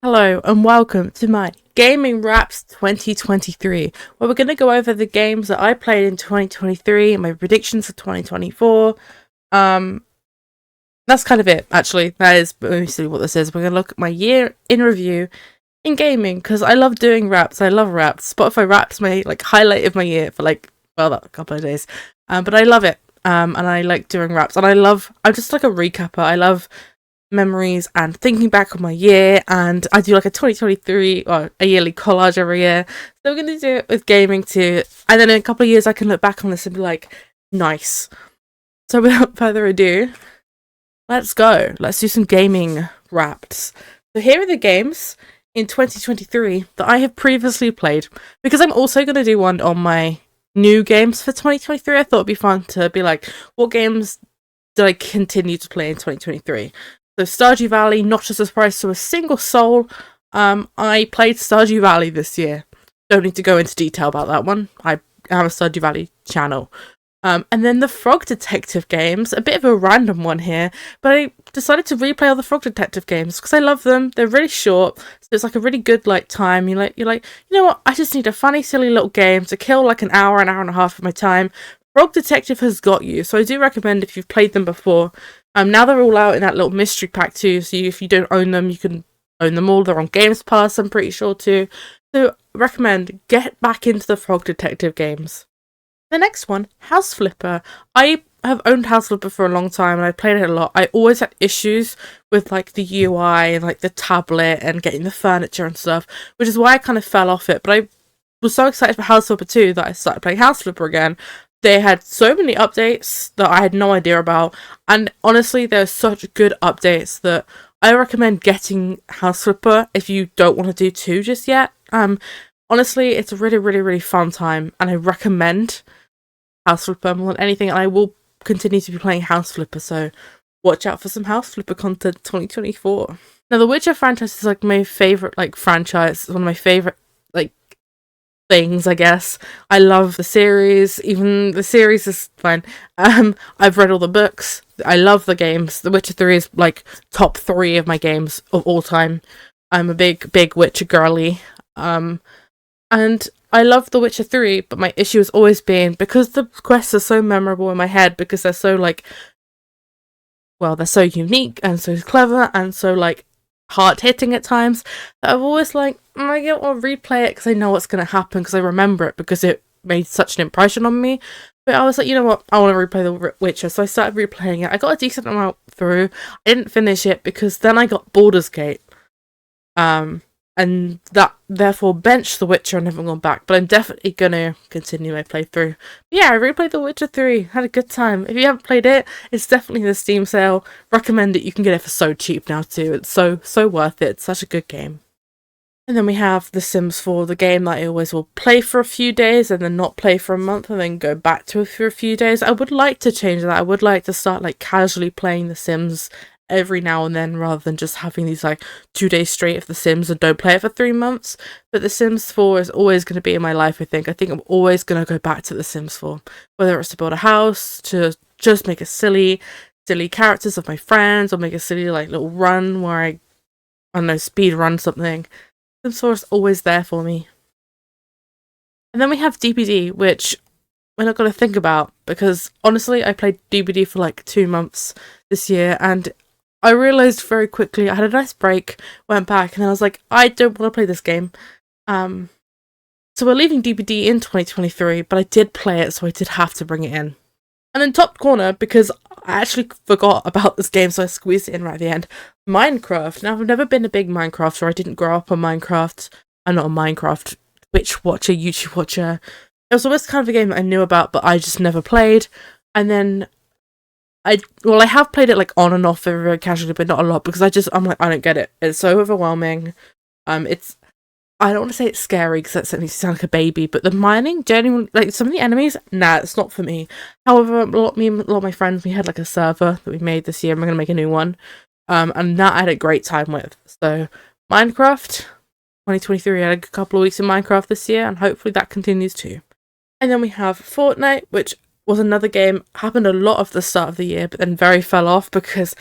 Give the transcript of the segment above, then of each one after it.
Hello and welcome to my Gaming Wraps 2023, where we're going to go over the games that I played in 2023 and my predictions for 2024. That's kind of it, actually. That is mostly what this is. We're going to look at my year in review in gaming, because I love doing wraps. I love wraps. Spotify Wraps my highlight of my year for a couple of days. But I love it. And I like doing wraps. And I'm just like a recapper. I love memories and thinking back on my year, and I do like a 2023 or a yearly collage every year. So we're going to do it with gaming too, and then in a couple of years I can look back on this and be like, nice. So without further ado, let's go. Let's do some gaming wraps. So here are the games in 2023 that I have previously played, because I'm also going to do one on my new games for 2023. I thought it'd be fun to be like, what games did I continue to play in 2023? So Stardew Valley, not a surprise to a single soul. I played Stardew Valley this year. Don't need to go into detail about that one. I have a Stardew Valley channel. And then the Frog Detective games, a bit of a random one here, but I decided to replay all the Frog Detective games because I love them. They're really short, so it's like a really good time. You're like, you know what? I just need a funny, silly little game to kill like an hour and a half of my time. Frog Detective has got you, so I do recommend if you've played them before. Now they're all out in that little mystery pack too, so if you don't own them, you can own them all. They're on Games Pass, I'm pretty sure too. So recommend get back into the Frog Detective games. The next one, House Flipper. I have owned House Flipper for a long time and I played it a lot. I always had issues with the UI and the tablet and getting the furniture and stuff, which is why I kind of fell off it. But I was so excited for House Flipper 2 that I started playing House Flipper again. They had so many updates that I had no idea about, and honestly, they're such good updates that I recommend getting House Flipper if you don't want to do 2 just yet. Honestly, it's a really, really, really fun time, and I recommend House Flipper more than anything, and I will continue to be playing House Flipper, so watch out for some House Flipper content 2024. Now, the Witcher franchise is my favourite franchise. It's one of my favourite things, I guess. I love the series. Even the series is fine. I've read all the books. I love the games. The Witcher 3 is top 3 of my games of all time. I'm a big Witcher girly. And I love The Witcher 3, but my issue has always been, because the quests are so memorable in my head, because they're so they're so unique and so clever and so hard-hitting at times, that I've always I don't want to replay it because I know what's going to happen, because I remember it, because it made such an impression on me. But I was like, you know what, I want to replay The Witcher, so I started replaying it. I got a decent amount through. I didn't finish it because then I got Baldur's Gate. And that therefore benched The Witcher and haven't gone back, but I'm definitely gonna continue my playthrough. But yeah, I replayed The Witcher 3, had a good time. If you haven't played it, it's definitely the Steam sale. Recommend it, you can get it for so cheap now too. It's so worth it, it's such a good game. And then we have The Sims 4, the game that I always will play for a few days and then not play for a month and then go back to it for a few days. I would like to change that. I would like to start casually playing The Sims every now and then, rather than just having these 2 days straight of The Sims and don't play it for 3 months. But The Sims 4 is always going to be in my life. I think I'm always going to go back to The Sims 4, whether it's to build a house, to just make a silly characters of my friends, or make a silly little run where I don't know, speed run something. Sims 4 is always there for me. And then we have DBD, which we're not going to think about, because honestly I played DBD for 2 months this year, and I realised very quickly, I had a nice break, went back, and then I was like, I don't want to play this game. So we're leaving DBD in 2023, but I did play it, so I did have to bring it in. And then top corner, because I actually forgot about this game, so I squeezed it in right at the end, Minecraft. Now, I've never been a big Minecrafter. I didn't grow up on Minecraft. I'm not a Minecraft Twitch watcher, YouTube watcher. It was always kind of a game that I knew about, but I just never played. And then I have played it on and off very, very casually, but not a lot, because I'm I don't get it. It's so overwhelming. I don't want to say it's scary, because that certainly sounds like a baby, but the mining, genuinely, some of the enemies, nah, it's not for me. However, me and a lot of my friends, we had a server that we made this year, and we're going to make a new one. And that I had a great time with. So, Minecraft, 2023, I had a couple of weeks in Minecraft this year, and hopefully that continues too. And then we have Fortnite, which was another game, happened a lot of the start of the year, but then very fell off, because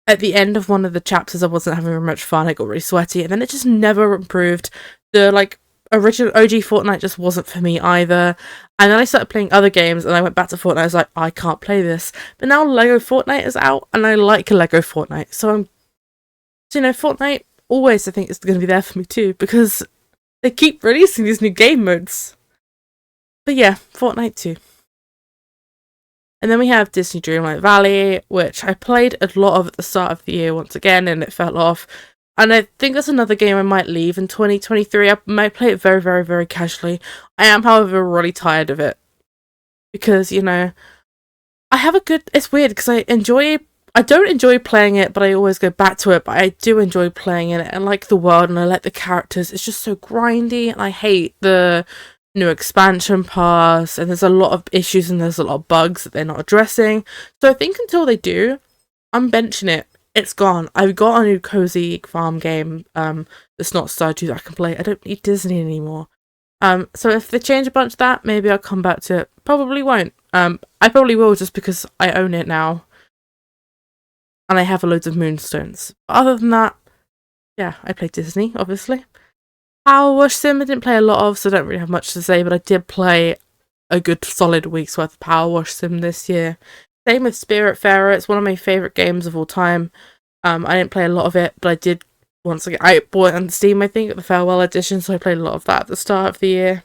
at the end of one of the chapters I wasn't having very much fun. I got really sweaty, and then it just never improved. The like original OG Fortnite just wasn't for me either. And then I started playing other games, and I went back to Fortnite. I was like, I can't play this. But now Lego Fortnite is out, and I like Lego Fortnite. So Fortnite always, I think, is going to be there for me too, because they keep releasing these new game modes. But yeah, Fortnite too. And then we have Disney Dreamlight Valley, which I played a lot of at the start of the year once again, and it fell off. And I think that's another game I might leave in 2023. I might play it very, very, very casually. I am, however, really tired of it. Because, I have a good... It's weird, because I don't enjoy playing it, but I always go back to it. But I do enjoy playing it, and I like the world, and I like the characters. It's just so grindy, and I hate the new expansion pass, and there's a lot of issues, and there's a lot of bugs that they're not addressing. So I think until they do, I'm benching it. It's gone. I've got a new cozy farm game that's not Stardew that I can play. I don't need Disney anymore. So if they change a bunch of that, maybe I'll come back to it. Probably won't. I probably will, just because I own it now. And I have loads of moonstones. But other than that, yeah, I play Disney, obviously. Power Wash Sim I didn't play a lot of, so I don't really have much to say, but I did play a good solid week's worth of Power Wash Sim this year. Same with Spiritfarer. It's one of my favourite games of all time. I didn't play a lot of it, but I did once again. I bought it on Steam, I think, at the Farewell Edition, so I played a lot of that at the start of the year.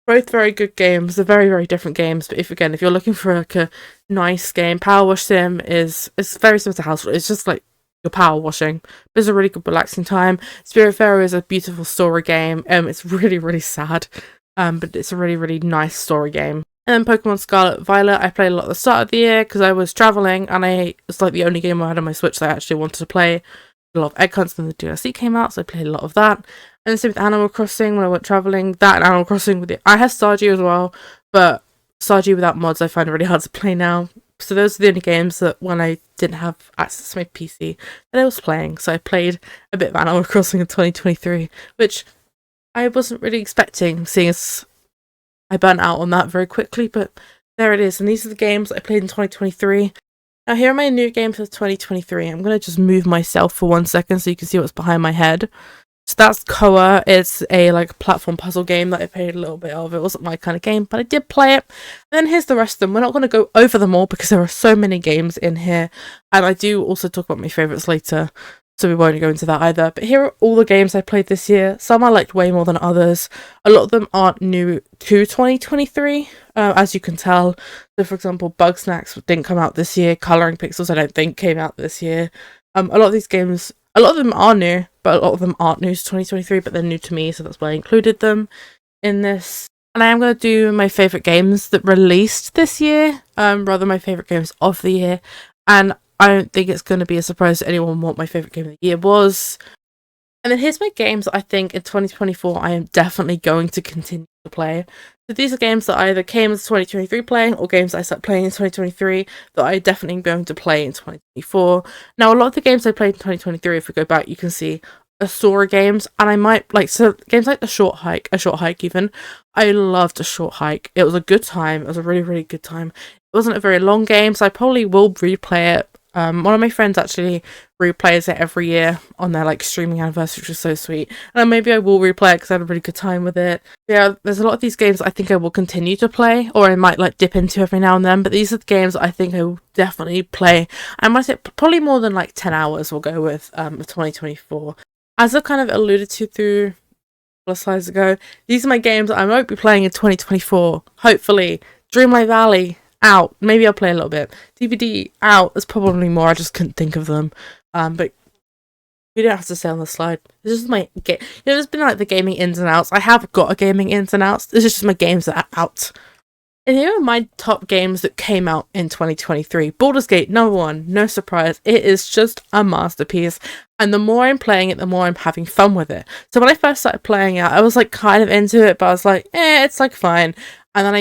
Both very good games. They're very, very different games, but if you're looking for like a nice game, Power Wash Sim it's very similar to Household. It's just like you're power washing. But it's a really good relaxing time. Spiritfarer is a beautiful story game. It's really, really sad. But it's a really, really nice story game. And then Pokemon Scarlet Violet, I played a lot at the start of the year because I was travelling, and it's like the only game I had on my Switch that I actually wanted to play. A lot of egg hunts, and the DLC came out, so I played a lot of that. And the same with Animal Crossing when I went travelling. That and Animal Crossing I have Stardew as well, but Stardew without mods I find really hard to play now. So those are the only games that when I didn't have access to my PC that I was playing. So I played a bit of Animal Crossing in 2023, which I wasn't really expecting, seeing as I burnt out on that very quickly, but there it is. And these are the games I played in 2023. Now here are my new games for 2023. I'm going to just move myself for 1 second so you can see what's behind my head. So that's Koa. It's a platform puzzle game that I played a little bit of. It wasn't my kind of game, but I did play it. And then here's the rest of them. We're not going to go over them all because there are so many games in here. And I do also talk about my favourites later, so we won't go into that either. But here are all the games I played this year. Some I liked way more than others. A lot of them aren't new to 2023, as you can tell. So for example, Bugsnax didn't come out this year. Colouring Pixels I don't think came out this year. A lot of these games, a lot of them are new, but a lot of them aren't new to 2023, but they're new to me, so that's why I included them in this. And I am going to do my favourite games that released this year, rather my favourite games of the year. And I don't think it's going to be a surprise to anyone what my favourite game of the year was. And then here's my games that I think in 2024 I am definitely going to continue to play. So these are games that either came as 2023 playing or games that I started playing in 2023 that I definitely am going to play in 2024. Now a lot of the games I played in 2023, if we go back, you can see are story games, and I might games like A Short Hike even. I loved A Short Hike. It was a good time. It was a really, really good time. It wasn't a very long game, so I probably will replay it. One of my friends actually replays it every year on their streaming anniversary, which is so sweet. And maybe I will replay it because I had a really good time with it. Yeah, there's a lot of these games I think I will continue to play, or I might dip into every now and then. But these are the games I think I will definitely play. I might say probably more than 10 hours we'll go with 2024. As I kind of alluded to through a couple of slides ago, these are my games I might be playing in 2024. Hopefully, Dreamlight Valley out. Maybe I'll play a little bit. DBD out. There's probably more. I just couldn't think of them. But you don't have to say on the slide. This is my game. There's been the gaming ins and outs. I have got a gaming ins and outs. This is just my games that are out. And here are my top games that came out in 2023. Baldur's Gate, number 1. No surprise. It is just a masterpiece. And the more I'm playing it, the more I'm having fun with it. So when I first started playing it, I was kind of into it, but I was it's fine. And then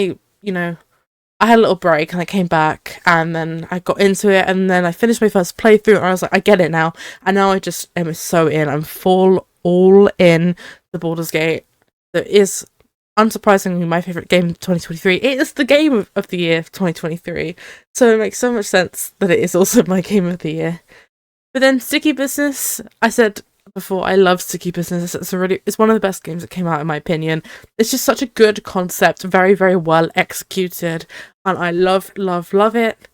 I had a little break and I came back and then I got into it and then I finished my first playthrough and I was I get it now. And now I just am so in. I'm all in the Baldur's Gate. There is unsurprisingly my favourite game of 2023. It is the game of the year of 2023, so it makes so much sense that it is also my game of the year. But then Sticky Business, I said before, I love Sticky Business. It's one of the best games that came out in my opinion. It's just such a good concept, very, very well executed, and I love it.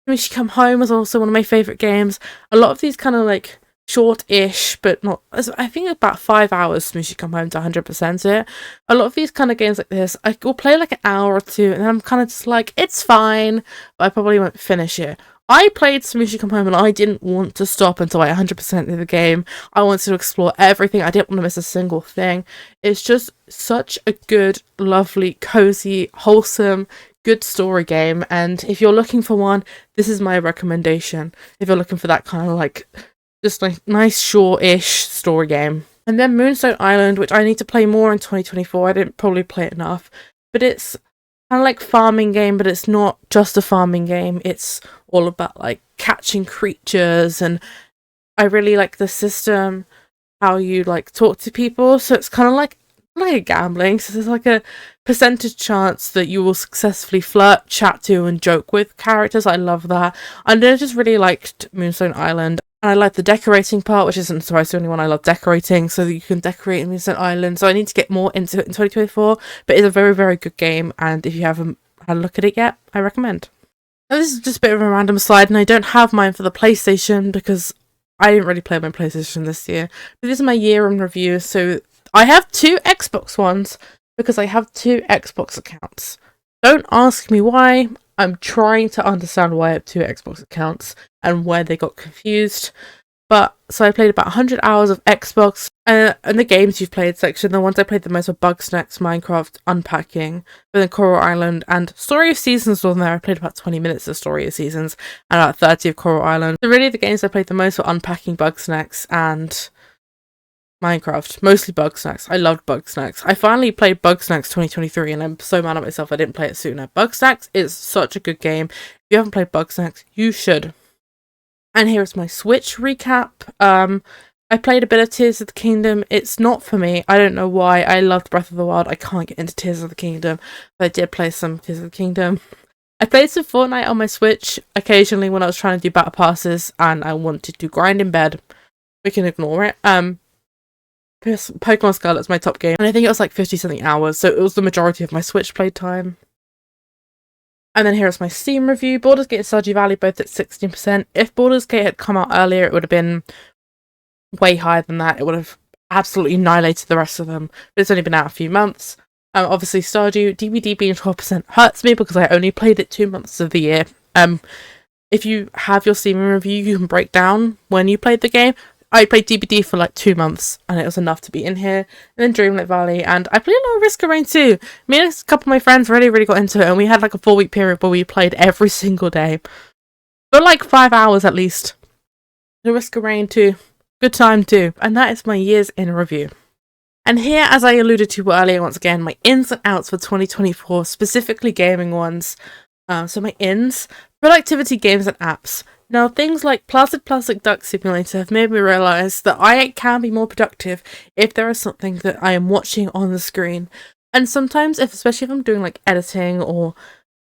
When She Come Home was also one of my favourite games. A lot of these kind of like short-ish, but not, I think about 5 hours when She Come Home to 100% it. A lot of these kind of games like this, I will play like an hour or two, and then I'm kind of just like, it's fine, but I probably won't finish it. I played Smoochie Come Home and I didn't want to stop until I 100% of the game. I wanted to explore everything. I didn't want to miss a single thing. It's just such a good, lovely, cozy, wholesome, good story game. And if you're looking for one, this is my recommendation. If you're looking for that kind of like, just like nice, short-ish story game. And then Moonstone Island, which I need to play more in 2024. I didn't probably play it enough. But it's kind of like farming game, but it's not just a farming game. It's all about like catching creatures, and I really like the system, how you like talk to people. So it's kind of like gambling. So there's like a percentage chance that you will successfully flirt, chat to, and joke with characters. I love that. And I just really liked Moonstone Island. And I like the decorating part, which isn't surprising to anyone. I love decorating, so that you can decorate in Moonstone Island. So I need to get more into it in 2024. But it's a very, very good game, and if you haven't had a look at it yet, I recommend. Now, this is just a bit of a random slide, and I don't have mine for the PlayStation because I didn't really play my PlayStation this year. But this is my year in review, so I have 2 Xbox ones because I have 2 Xbox accounts. Don't ask me why. I'm trying to understand why I have 2 Xbox accounts and where they got confused. But, so I played about 100 hours of Xbox, and the games you've played section, the ones I played the most were Bugsnax, Minecraft, Unpacking, but then Coral Island, and Story of Seasons was on there. I played about 20 minutes of Story of Seasons, and about 30 of Coral Island. So really the games I played the most were Unpacking, Bugsnax, and Minecraft. Mostly Bugsnax. I loved Bugsnax. I finally played Bugsnax 2023, and I'm so mad at myself I didn't play it sooner. Bugsnax is such a good game. If you haven't played Bugsnax, you should. And here's my Switch recap. I played a bit of Tears of the Kingdom. It's not for me. I don't know why. I loved Breath of the Wild. I can't get into Tears of the Kingdom. But I did play some Tears of the Kingdom. I played some Fortnite on my Switch occasionally when I was trying to do battle passes and I wanted to grind in bed. We can ignore it. Pokemon Scarlet's my top game, and I think it was like 50 something hours, so it was the majority of my Switch play time. And then here's my Steam review. Baldur's Gate and Stardew Valley both at 16%. If Baldur's Gate had come out earlier, it would have been way higher than that. It would have absolutely annihilated the rest of them. But it's only been out a few months. Obviously, Stardew DBD being 12% hurts me because I only played it 2 months of the year. If you have your Steam review, you can break down when you played the game. I played DBD for like 2 months, and it was enough to be in here. And then Dreamlight Valley, and I played a lot of Risk of Rain too. Me and a couple of my friends really got into it, and we had like a 4-week period where we played every single day. For like 5 hours at least. The Risk of Rain too. Good time too. And that is my years in review. And here, as I alluded to earlier, once again, my ins and outs for 2024, specifically gaming ones. So my ins, productivity games and apps. Now, things like Placid Plastic Duck Simulator have made me realise that I can be more productive if there is something that I am watching on the screen. And sometimes, especially if I'm doing like editing or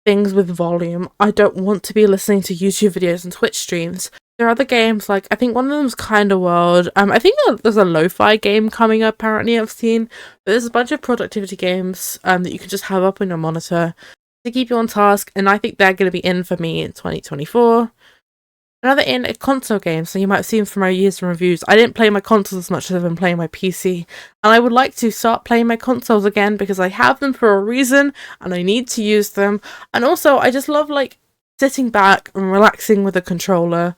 things with volume, I don't want to be listening to YouTube videos and Twitch streams. There are other games, like I think one of them is Kinda World. I think there's a lo-fi game coming up, apparently I've seen. But there's a bunch of productivity games that you can just have up on your monitor to keep you on task, and I think they're going to be in for me in 2024. Another in a console game, so you might have seen from my years in reviews, I didn't play my consoles as much as I've been playing my PC, and I would like to start playing my consoles again because I have them for a reason and I need to use them. And also I just love like sitting back and relaxing with a controller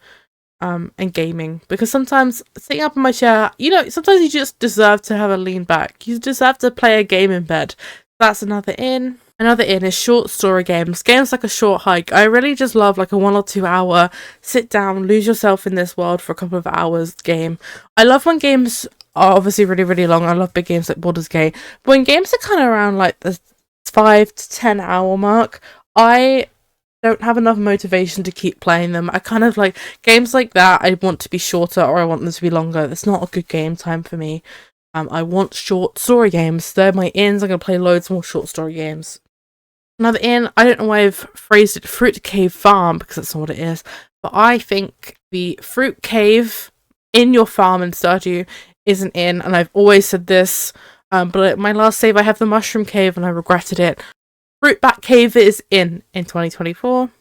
and gaming, because sometimes sitting up in my chair, sometimes you just deserve to have a lean back. You deserve to play a game in bed. That's another in. Another in is short story games. Games like A Short Hike. I really just love like a 1 or 2 hour sit down, lose yourself in this world for a couple of hours game. I love when games are obviously really long. I love big games like Baldur's Gate. But when games are kind of around like the 5 to 10 hour mark, I don't have enough motivation to keep playing them. I kind of like games like that. I want to be shorter or I want them to be longer. That's not a good game time for me. I want short story games. They're my ins. I'm going to play loads more short story games. Another in, I don't know why I've phrased it Fruit Cave Farm, because that's not what it is, but I think the Fruit Cave in your farm in Stardew is an in, and I've always said this, but at my last save I have the Mushroom Cave and I regretted it. Fruit Bat Cave is in 2024.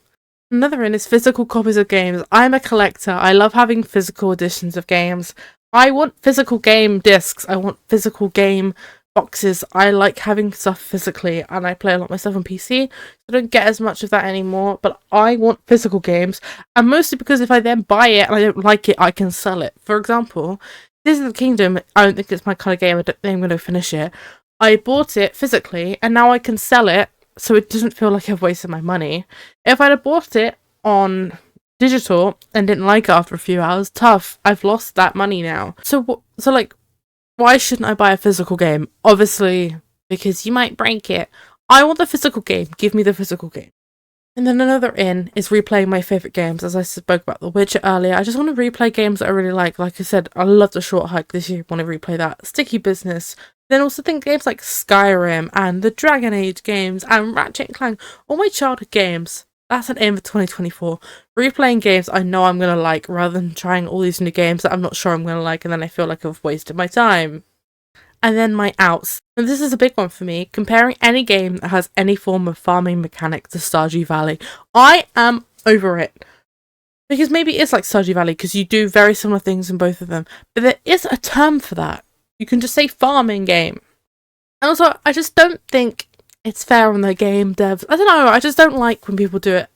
Another in is physical copies of games. I'm a collector. I love having physical editions of games. I want physical game discs. I want physical game boxes. I like having stuff physically, and I play a lot of my stuff on PC, so I don't get as much of that anymore, but I want physical games, and mostly because if I then buy it and I don't like it, I can sell it. For example, Tears of the Kingdom, I don't think it's my kind of game, I don't think I'm going to finish it. I bought it physically, and now I can sell it, so it doesn't feel like I've wasted my money. If I'd have bought it on digital and didn't like it after a few hours, tough, I've lost that money now. So like, why shouldn't I buy a physical game? Obviously, because you might break it. I want the physical game. Give me the physical game. And then another in is replaying my favourite games. As I spoke about The Witcher earlier, I just want to replay games that I really like. Like I said, I loved The Short Hike this year. I want to replay that. Sticky Business. Then also think games like Skyrim and the Dragon Age games and Ratchet and Clank. All my childhood games. That's an aim for 2024. Replaying games I know I'm going to like, rather than trying all these new games that I'm not sure I'm going to like, and then I feel like I've wasted my time. And then my outs. And this is a big one for me. Comparing any game that has any form of farming mechanic to Stardew Valley. I am over it. Because maybe it's like Stardew Valley, because you do very similar things in both of them. But there is a term for that. You can just say farming game. And also, I just don't think it's fair on the game devs. I don't know, I just don't like when people do it.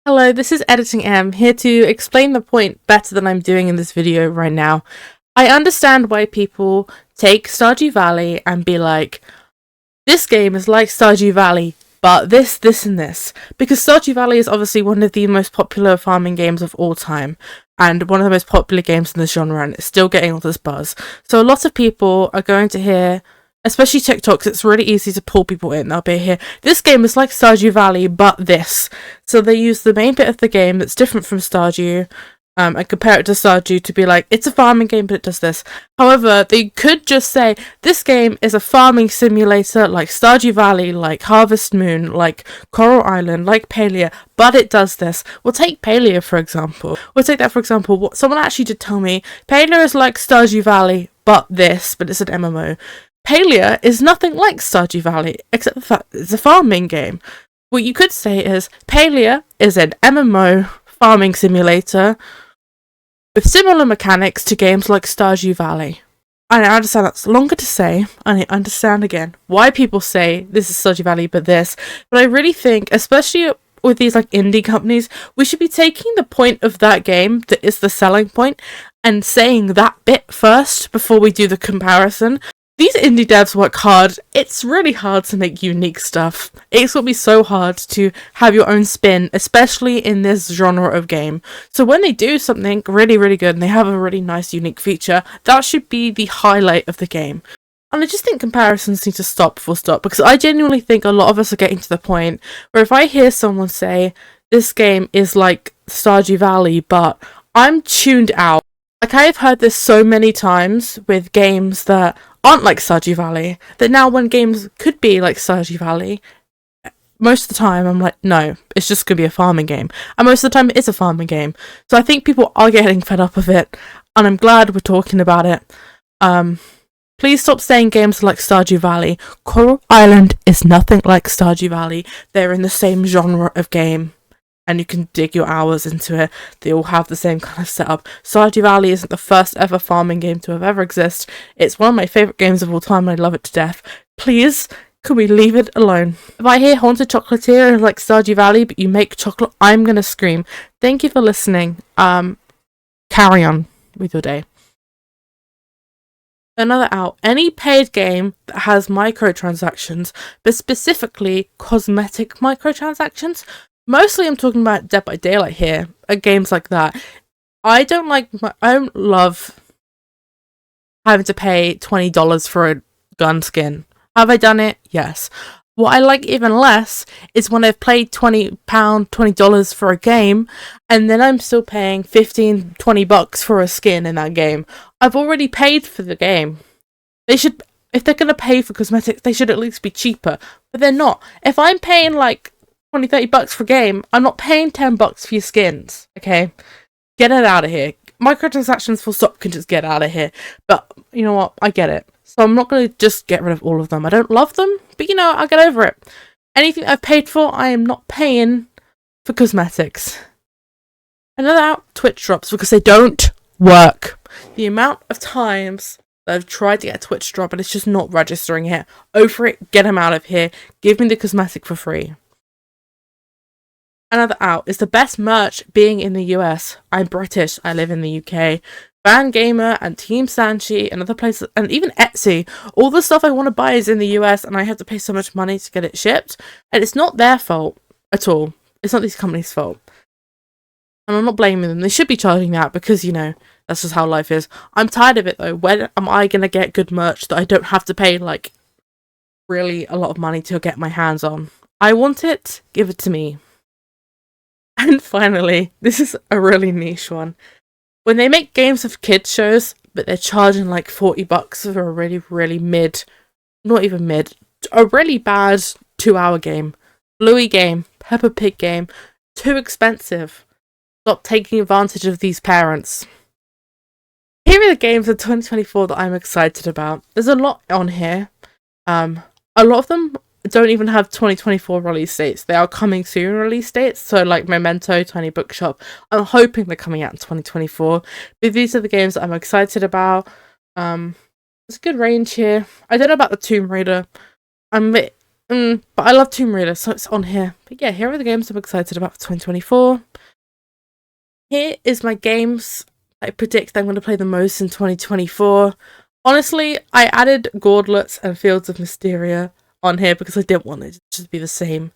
Hello, this is Editing M, here to explain the point better than I'm doing in this video right now. I understand why people take Stardew Valley and be like, this game is like Stardew Valley, but this, and this. Because Stardew Valley is obviously one of the most popular farming games of all time, and one of the most popular games in the genre, and it's still getting all this buzz. So a lot of people are going to hear, especially TikToks, it's really easy to pull people in. They'll be here, this game is like Stardew Valley, but this. So they use the main bit of the game that's different from Stardew, and compare it to Stardew to be like, it's a farming game, but it does this. However, they could just say, this game is a farming simulator like Stardew Valley, like Harvest Moon, like Coral Island, like Palia, but it does this. We'll take Palia, for example. Someone actually did tell me, Palia is like Stardew Valley, but this, but it's an MMO. Palia is nothing like Stardew Valley, except the fact it's a farming game. What you could say is, Palia is an MMO farming simulator with similar mechanics to games like Stardew Valley. And I understand that's longer to say, and I understand again why people say this is Stardew Valley but this, but I really think, especially with these like indie companies, we should be taking the point of that game that is the selling point and saying that bit first before we do the comparison. These indie devs work hard. It's really hard to make unique stuff. It's going to be so hard to have your own spin, especially in this genre of game. So when they do something really, really good and they have a really nice, unique feature, that should be the highlight of the game. And I just think comparisons need to stop full stop, because I genuinely think a lot of us are getting to the point where if I hear someone say, this game is like Stardew Valley, but I'm tuned out. Like, I have heard this so many times with games that aren't like Stardew Valley, that now when games could be like Stardew Valley, most of the time I'm like, no, it's just going to be a farming game. And most of the time it is a farming game. So I think people are getting fed up of it, and I'm glad we're talking about it. Please stop saying games like Stardew Valley. Coral Island is nothing like Stardew Valley. They're in the same genre of game, and you can dig your hours into it. They all have the same kind of setup. Stardew Valley isn't the first ever farming game to have ever exist. It's one of my favourite games of all time, and I love it to death. Please, could we leave it alone? If I hear Haunted Chocolatier like Stardew Valley, but you make chocolate, I'm gonna scream. Thank you for listening. Carry on with your day. Another out. Any paid game that has microtransactions, but specifically cosmetic microtransactions. Mostly I'm talking about Dead by Daylight here, games like that. I don't love having to pay $20 for a gun skin. Have I done it? Yes. What I like even less is when I've played $20 for a game, and then I'm still paying $15, $20 for a skin in that game. I've already paid for the game. They should, if they're going to pay for cosmetics, they should at least be cheaper. But they're not. If I'm paying like 20, 30 bucks for a game, I'm not paying 10 bucks for your skins. Okay? Get it out of here. Microtransactions full stop can just get out of here. But you know what? I get it. So I'm not going to just get rid of all of them. I don't love them, but you know, I'll get over it. Anything I've paid for, I am not paying for cosmetics. Another out, Twitch drops, because they don't work. The amount of times that I've tried to get a Twitch drop and it's just not registering here. Over it, get them out of here. Give me the cosmetic for free. Another out is the best merch being in the US. I'm British, I live in the UK. Fangamer and Team Sanchi and other places, and even Etsy. All the stuff I want to buy is in the US and I have to pay so much money to get it shipped. And it's not their fault at all. It's not these companies' fault. And I'm not blaming them. They should be charging that because, you know, that's just how life is. I'm tired of it though. When am I going to get good merch that I don't have to pay like really a lot of money to get my hands on? I want it. Give it to me. And finally, this is a really niche one. When they make games of kids shows, but they're charging like 40 bucks for a really, really not even mid, a really bad 2-hour game. Bluey game, Peppa Pig game, too expensive. Stop taking advantage of these parents. Here are the games of 2024 that I'm excited about. There's a lot on here. A lot of them don't even have 2024 release dates. They are coming soon release dates. So like Memento, Tiny Bookshop. I'm hoping they're coming out in 2024. But these are the games that I'm excited about. There's a good range here. I don't know about the Tomb Raider. But I love Tomb Raider, so it's on here. But yeah, here are the games I'm excited about for 2024. Here is my games I predict I'm going to play the most in 2024. Honestly, I added Gauntlet and Fields of Mysteria on here because I didn't want it to just be the same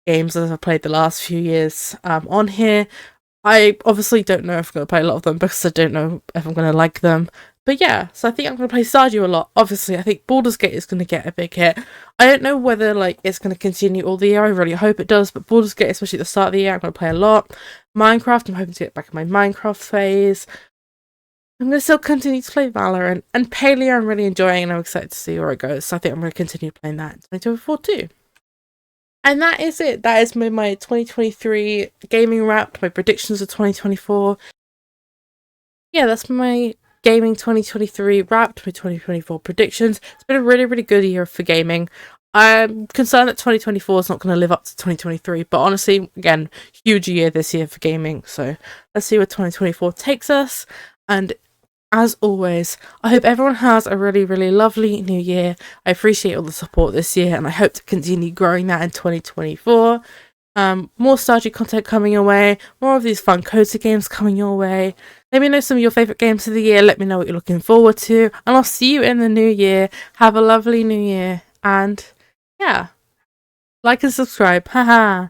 games as I've played the last few years. On here, I obviously don't know if I'm going to play a lot of them because I don't know if I'm going to like them. But yeah, so I think I'm going to play Stardew a lot. Obviously, I think Baldur's Gate is going to get a big hit. I don't know whether like it's going to continue all the year. I really hope it does. But Baldur's Gate, especially at the start of the year, I'm going to play a lot. Minecraft, I'm hoping to get back in my Minecraft phase. I'm going to still continue to play Valorant. And Palia I'm really enjoying and I'm excited to see where it goes. So I think I'm going to continue playing that in 2024 too. And that is it. That is my 2023 gaming wrap, my predictions of 2024. Yeah, that's my gaming 2023 wrapped, my 2024 predictions. It's been a really, really good year for gaming. I'm concerned that 2024 is not going to live up to 2023, but honestly, again, huge year this year for gaming. So let's see where 2024 takes us. And as always, I hope everyone has a really, really lovely new year. I appreciate all the support this year and I hope to continue growing that in 2024. More Stardew content coming your way, more of these fun cozy games coming your way. Let me know some of your favourite games of the year, let me know what you're looking forward to, and I'll see you in the new year. Have a lovely new year, and yeah, like and subscribe, haha.